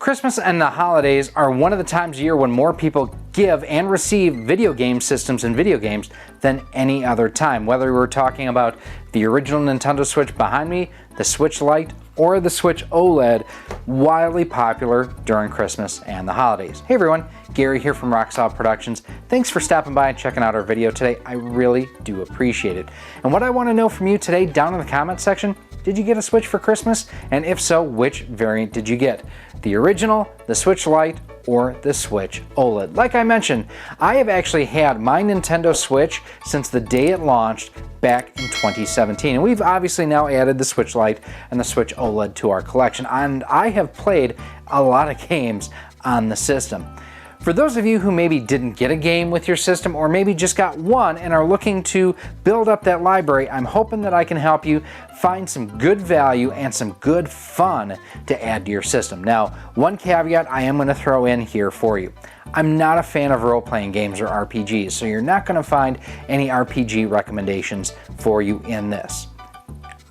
Christmas and the holidays are one of the times of year when more people give and receive video game systems and video games than any other time. Whether we're talking about the original Nintendo Switch behind me, the Switch Lite, or the Switch OLED, wildly popular during Christmas and the holidays. Hey everyone, Gary here from Rocksolid Productions. Thanks for stopping by and checking out our video today. I really do appreciate it. And what I want to know from you today down in the comments section, did you get a Switch for Christmas? And if so, which variant did you get? The original, the Switch Lite, or the Switch OLED? Like I mentioned, I have actually had my Nintendo Switch since the day it launched back in 2017. And we've obviously now added the Switch Lite and the Switch OLED to our collection. And I have played a lot of games on the system. For those of you who maybe didn't get a game with your system or maybe just got one and are looking to build up that library, I'm hoping that I can help you find some good value and some good fun to add to your system. Now, one caveat I am going to throw in here for you. I'm not a fan of role-playing games or RPGs, so you're not going to find any RPG recommendations for you in this.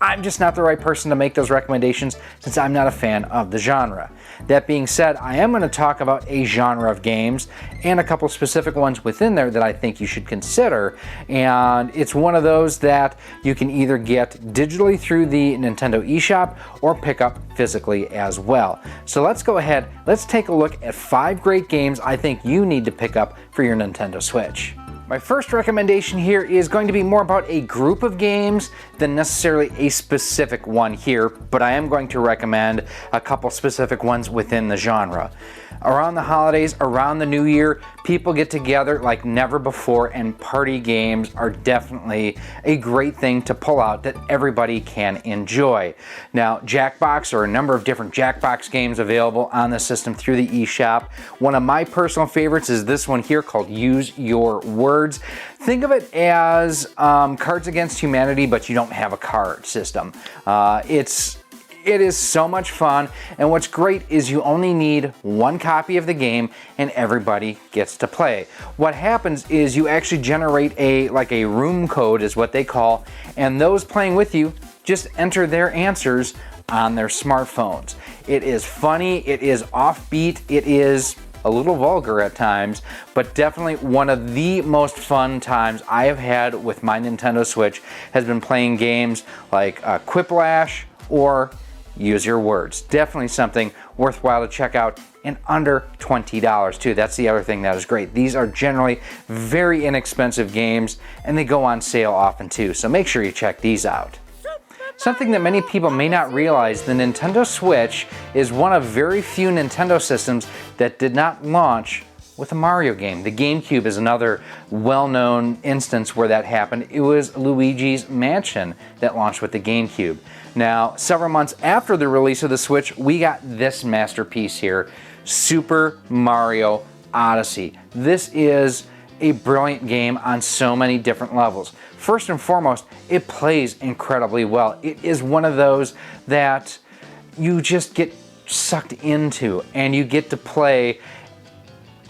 I'm just not the right person to make those recommendations since I'm not a fan of the genre. That being said, I am going to talk about a genre of games and a couple specific ones within there that I think you should consider. And it's one of those that you can either get digitally through the Nintendo eShop or pick up physically as well. So let's go ahead, let's take a look at 5 great games I think you need to pick up for your Nintendo Switch. My first recommendation here is going to be more about a group of games than necessarily a specific one here, but I am going to recommend a couple specific ones within the genre. Around the holidays, around the new year, people get together like never before, and party games are definitely a great thing to pull out that everybody can enjoy. Now, Jackbox, or a number of different Jackbox games available on the system through the eShop. One of my personal favorites is this one here called Use Your Words. Think of it as Cards Against Humanity, but you don't have a card system. It is so much fun, and what's great is you only need one copy of the game and everybody gets to play. What happens is you actually generate a room code is what they call, and those playing with you just enter their answers on their smartphones. It is funny, it is offbeat, it is a little vulgar at times, but definitely one of the most fun times I have had with my Nintendo Switch has been playing games like Quiplash or Use Your Words. Definitely something worthwhile to check out, and under $20 too. That's the other thing that is great. These are generally very inexpensive games and they go on sale often too, so make sure you check these out. Something that many people may not realize, the Nintendo Switch is one of very few Nintendo systems that did not launch with a Mario game. The GameCube is another well-known instance where that happened. It was Luigi's Mansion that launched with the GameCube. Now, several months after the release of the Switch, we got this masterpiece here, Super Mario Odyssey. This is a brilliant game on so many different levels. First and foremost, it plays incredibly well. It is one of those that you just get sucked into and you get to play,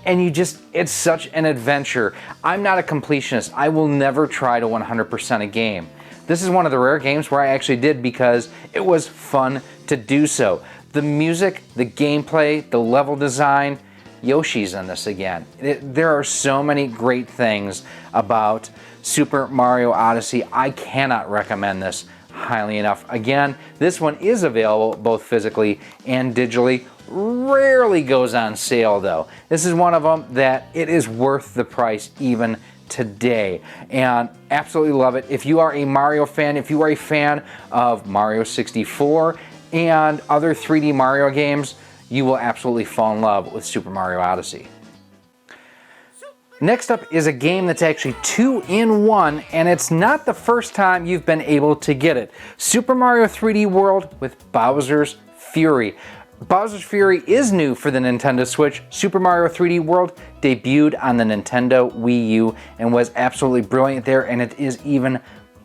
and it's such an adventure. I'm not a completionist. I will never try to 100% a game. This is one of the rare games where I actually did because it was fun to do so. The music, the gameplay, the level design, Yoshi's in this again. There are so many great things about Super Mario Odyssey. I cannot recommend this highly enough. Again, this one is available both physically and digitally. Rarely goes on sale though. This is one of them that it is worth the price even today, and absolutely love it. If you are a Mario fan, if you are a fan of Mario 64 and other 3D Mario games, you will absolutely fall in love with Super Mario Odyssey. Next up is a game that's actually 2-in-1, and it's not the first time you've been able to get it. Super Mario 3D World with Bowser's Fury. Bowser's Fury is new for the Nintendo Switch. Super Mario 3D World debuted on the Nintendo Wii U and was absolutely brilliant there, and it is even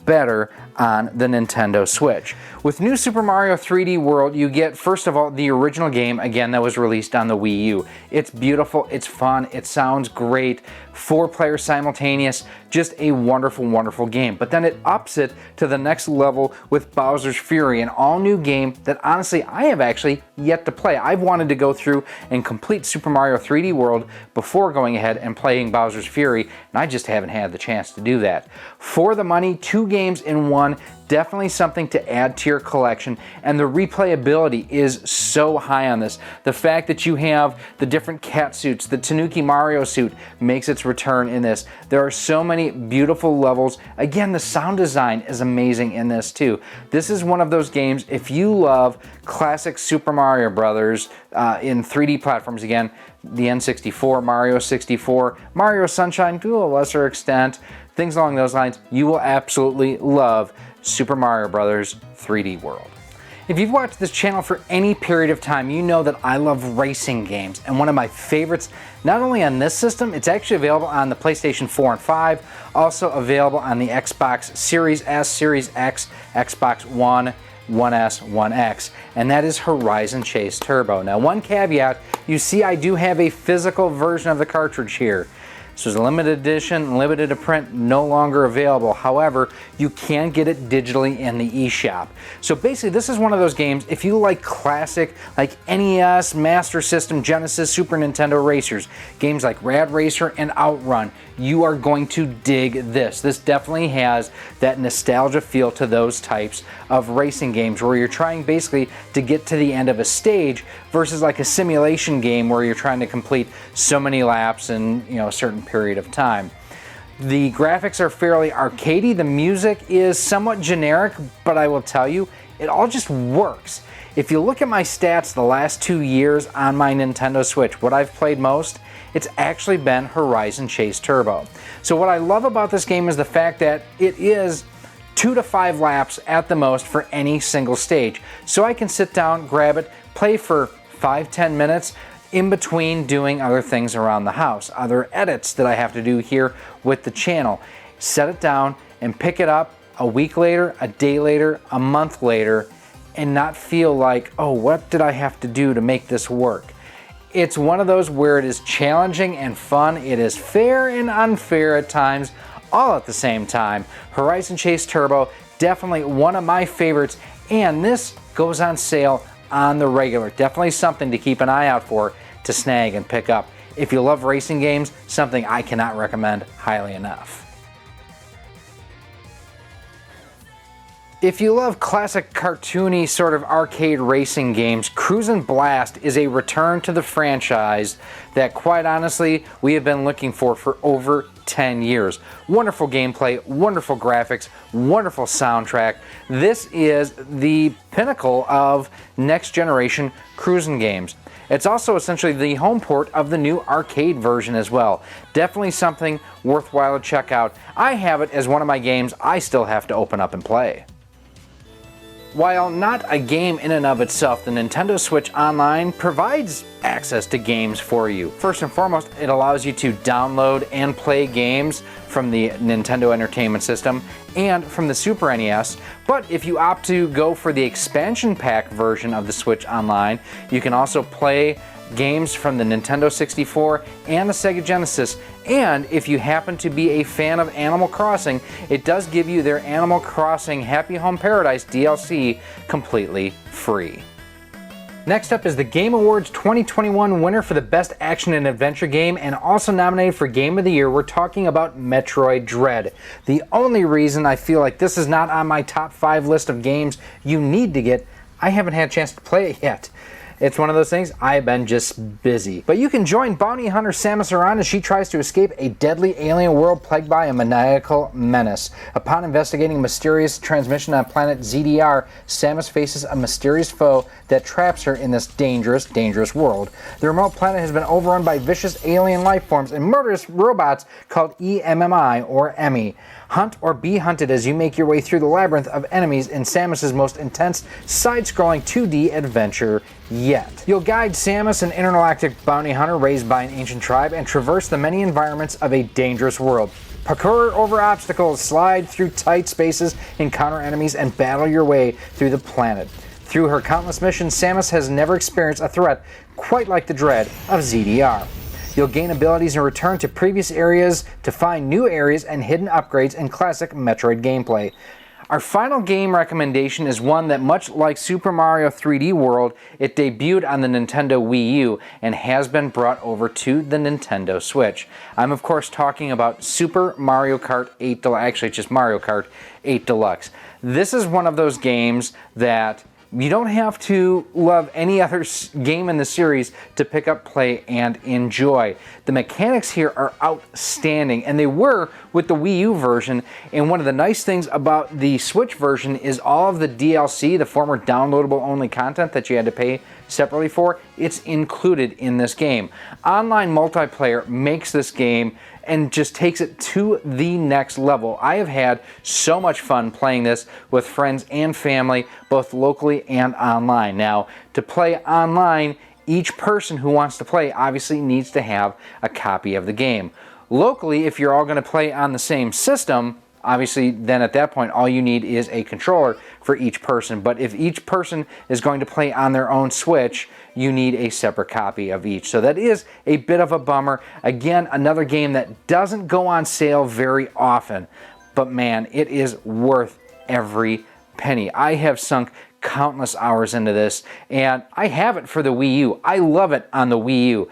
better on the Nintendo Switch. With New Super Mario 3D World, you get, first of all, the original game, again, that was released on the Wii U. It's beautiful, it's fun, it sounds great, 4 players simultaneous, just a wonderful, wonderful game. But then it ups it to the next level with Bowser's Fury, an all-new game that honestly I have actually yet to play. I've wanted to go through and complete Super Mario 3D World before going ahead and playing Bowser's Fury, and I just haven't had the chance to do that. For the money, 2 games in one, definitely something to add to your collection, and the replayability is so high on this. The fact that you have the different cat suits, the Tanuki Mario suit makes its return in this. There are so many beautiful levels. Again, the sound design is amazing in this too. This is one of those games, if you love classic Super Mario Brothers in 3D platforms, again, the N64, Mario 64, Mario Sunshine to a lesser extent, things along those lines, you will absolutely love Super Mario Bros. 3D World. If you've watched this channel for any period of time, you know that I love racing games, and one of my favorites, not only on this system, it's actually available on the PlayStation 4 and 5, also available on the Xbox Series S, Series X, Xbox One, 1S, 1X, and that is Horizon Chase Turbo. Now, one caveat, you see I do have a physical version of the cartridge here. This was a limited edition, limited to print, no longer available. However, you can get it digitally in the eShop. So basically, this is one of those games, if you like classic, like NES, Master System, Genesis, Super Nintendo racers, games like Rad Racer and Outrun, you are going to dig this. This definitely has that nostalgia feel to those types of racing games where you're trying basically to get to the end of a stage versus like a simulation game where you're trying to complete so many laps in a certain period of time. The graphics are fairly arcadey, the music is somewhat generic, but I will tell you, it all just works. If you look at my stats the last 2 years on my Nintendo Switch, what I've played most, it's actually been Horizon Chase Turbo. So what I love about this game is the fact that it is 2 to 5 laps at the most for any single stage. So I can sit down, grab it, play for 5-10 minutes in between doing other things around the house, other edits that I have to do here with the channel. Set it down and pick it up a week later, a day later, a month later, and not feel like, oh, what did I have to do to make this work? It's one of those where it is challenging and fun. It is fair and unfair at times, all at the same time. Horizon Chase Turbo, definitely one of my favorites, and this goes on sale on the regular. Definitely something to keep an eye out for to snag and pick up. If you love racing games, something I cannot recommend highly enough. If you love classic cartoony sort of arcade racing games, Cruisin Blast is a return to the franchise that quite honestly we have been looking for over 10 years. Wonderful gameplay, wonderful graphics, wonderful soundtrack. This is the pinnacle of next generation cruising games. It's also essentially the home port of the new arcade version as well. Definitely something worthwhile to check out. I have it as one of my games I still have to open up and play. While not a game in and of itself, the Nintendo Switch Online provides access to games for you. First and foremost, it allows you to download and play games from the Nintendo Entertainment System and from the Super NES. But if you opt to go for the expansion pack version of the Switch Online, you can also play games from the Nintendo 64 and the Sega Genesis. And if you happen to be a fan of Animal Crossing, it does give you their Animal Crossing Happy Home Paradise DLC completely free. Next up is the Game Awards 2021 winner for the Best Action and Adventure Game, and also nominated for Game of the Year. We're talking about Metroid Dread. The only reason I feel like this is not on my top 5 list of games you need to get, I haven't had a chance to play it yet. It's one of those things, I've been just busy. But you can join bounty hunter Samus Aran as she tries to escape a deadly alien world plagued by a maniacal menace. Upon investigating a mysterious transmission on planet ZDR, Samus faces a mysterious foe that traps her in this dangerous, dangerous world. The remote planet has been overrun by vicious alien life forms and murderous robots called EMMI or Emmy. Hunt or be hunted as you make your way through the labyrinth of enemies in Samus's most intense side-scrolling 2D adventure yet. You'll guide Samus, an intergalactic bounty hunter raised by an ancient tribe, and traverse the many environments of a dangerous world. Parkour over obstacles, slide through tight spaces, encounter enemies, and battle your way through the planet. Through her countless missions, Samus has never experienced a threat quite like the dread of ZDR. You'll gain abilities and return to previous areas to find new areas and hidden upgrades in classic Metroid gameplay. Our final game recommendation is one that, much like Super Mario 3D World, it debuted on the Nintendo Wii U and has been brought over to the Nintendo Switch. I'm of course talking about Super Mario Kart 8 Deluxe, actually it's just Mario Kart 8 Deluxe. This is one of those games that you don't have to love any other game in the series to pick up, play, and enjoy. The mechanics here are outstanding, and they were with the Wii U version. And one of the nice things about the Switch version is all of the DLC, the former downloadable only content that you had to pay separately for, it's included in this game. Online multiplayer makes this game and just takes it to the next level. I have had so much fun playing this with friends and family, both locally and online. Now, to play online, each person who wants to play obviously needs to have a copy of the game. Locally, if you're all going to play on the same system, obviously then at that point all you need is a controller for each person. But if each person is going to play on their own Switch, you need a separate copy of each. So that is a bit of a bummer. Again, another game that doesn't go on sale very often, but man, it is worth every penny. I have sunk countless hours into this, and I have it for the Wii U. I love it on the Wii U.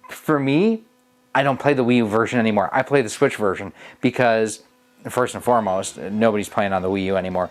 For me, I don't play the Wii U version anymore. I play the Switch version because, first and foremost, nobody's playing on the Wii U anymore.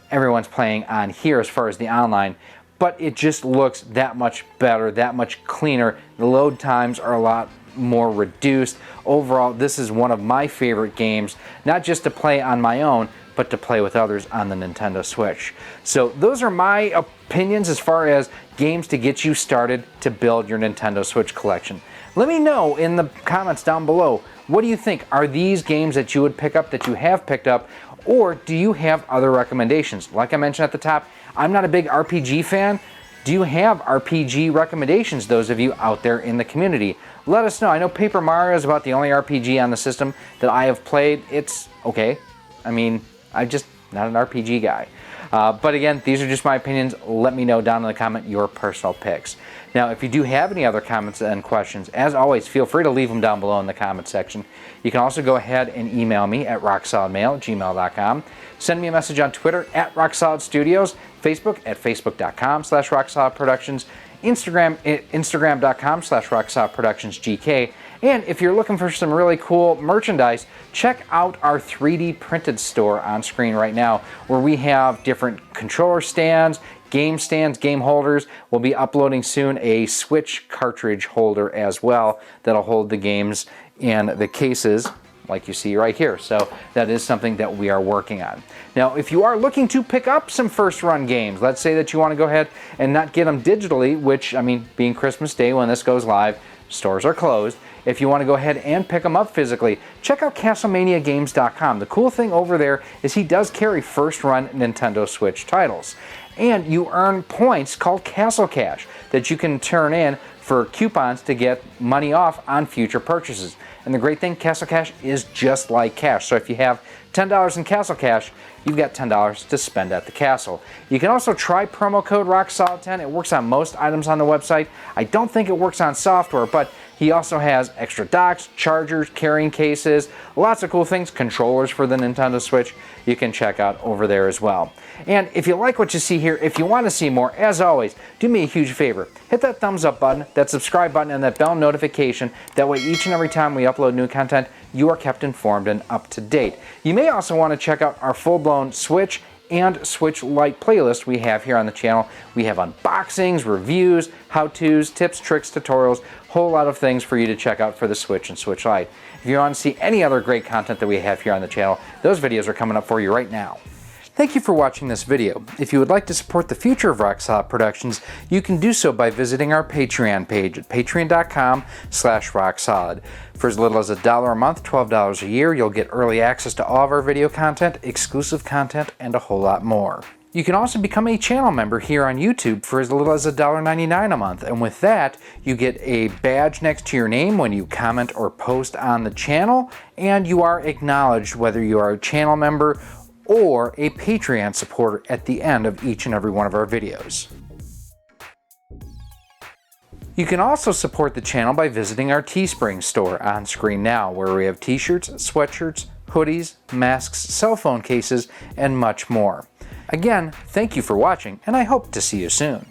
Everyone's playing on here as far as the online, but it just looks that much better, that much cleaner. The load times are a lot more reduced. Overall, this is one of my favorite games, not just to play on my own, but to play with others on the Nintendo Switch. So those are my opinions as far as games to get you started to build your Nintendo Switch collection. Let me know in the comments down below, what do you think? Are these games that you would pick up, that you have picked up, or do you have other recommendations? Like I mentioned at the top, I'm not a big RPG fan. Do you have RPG recommendations, those of you out there in the community? Let us know. I know Paper Mario is about the only RPG on the system that I have played. It's okay. I mean, I'm just not an RPG guy. But again, these are just my opinions. Let me know down in the comment your personal picks. Now, if you do have any other comments and questions, as always, feel free to leave them down below in the comment section. You can also go ahead and email me at rocksolidmail@gmail.com. Send me a message on Twitter at RockSolidStudios, Facebook at facebook.com/RockSolidProductions, Instagram at Instagram.com/RockSolidProductionsGK. And if you're looking for some really cool merchandise, check out our 3D printed store on screen right now, where we have different controller stands, game holders. We'll be uploading soon a Switch cartridge holder as well that'll hold the games in the cases like you see right here. So that is something that we are working on. Now, if you are looking to pick up some first run games, let's say that you want to go ahead and not get them digitally, which, I mean, being Christmas Day when this goes live, stores are closed. If you want to go ahead and pick them up physically, check out CastlemaniaGames.com. The cool thing over there is he does carry first run Nintendo Switch titles. And you earn points called Castle Cash that you can turn in for coupons to get money off on future purchases. And the great thing, Castle Cash is just like cash. So if you have $10 in Castle Cash, you've got $10 to spend at the castle. You can also try promo code RockSolid10. It works on most items on the website. I don't think it works on software, but he also has extra docks, chargers, carrying cases, lots of cool things, controllers for the Nintendo Switch you can check out over there as well. And if you like what you see here, if you want to see more, as always, do me a huge favor. Hit that thumbs up button, that subscribe button, and that bell notification. That way each and every time we upload new content, you are kept informed and up to date. You may also want to check out our full-blown Switch and Switch Lite playlist we have here on the channel. We have unboxings, reviews, how-tos, tips, tricks, tutorials, whole lot of things for you to check out for the Switch and Switch Lite. If you want to see any other great content that we have here on the channel, those videos are coming up for you right now. Thank you for watching this video. If you would like to support the future of RockSolid Productions, you can do so by visiting our Patreon page at patreon.com/rocksolid. For as little as $1 a month, $12 a year, you'll get early access to all of our video content, exclusive content, and a whole lot more. You can also become a channel member here on YouTube for as little as $1.99 a month, and with that, you get a badge next to your name when you comment or post on the channel, and you are acknowledged whether you are a channel member or a Patreon supporter at the end of each and every one of our videos. You can also support the channel by visiting our Teespring store on screen now, where we have t-shirts, sweatshirts, hoodies, masks, cell phone cases, and much more. Again, thank you for watching, and I hope to see you soon.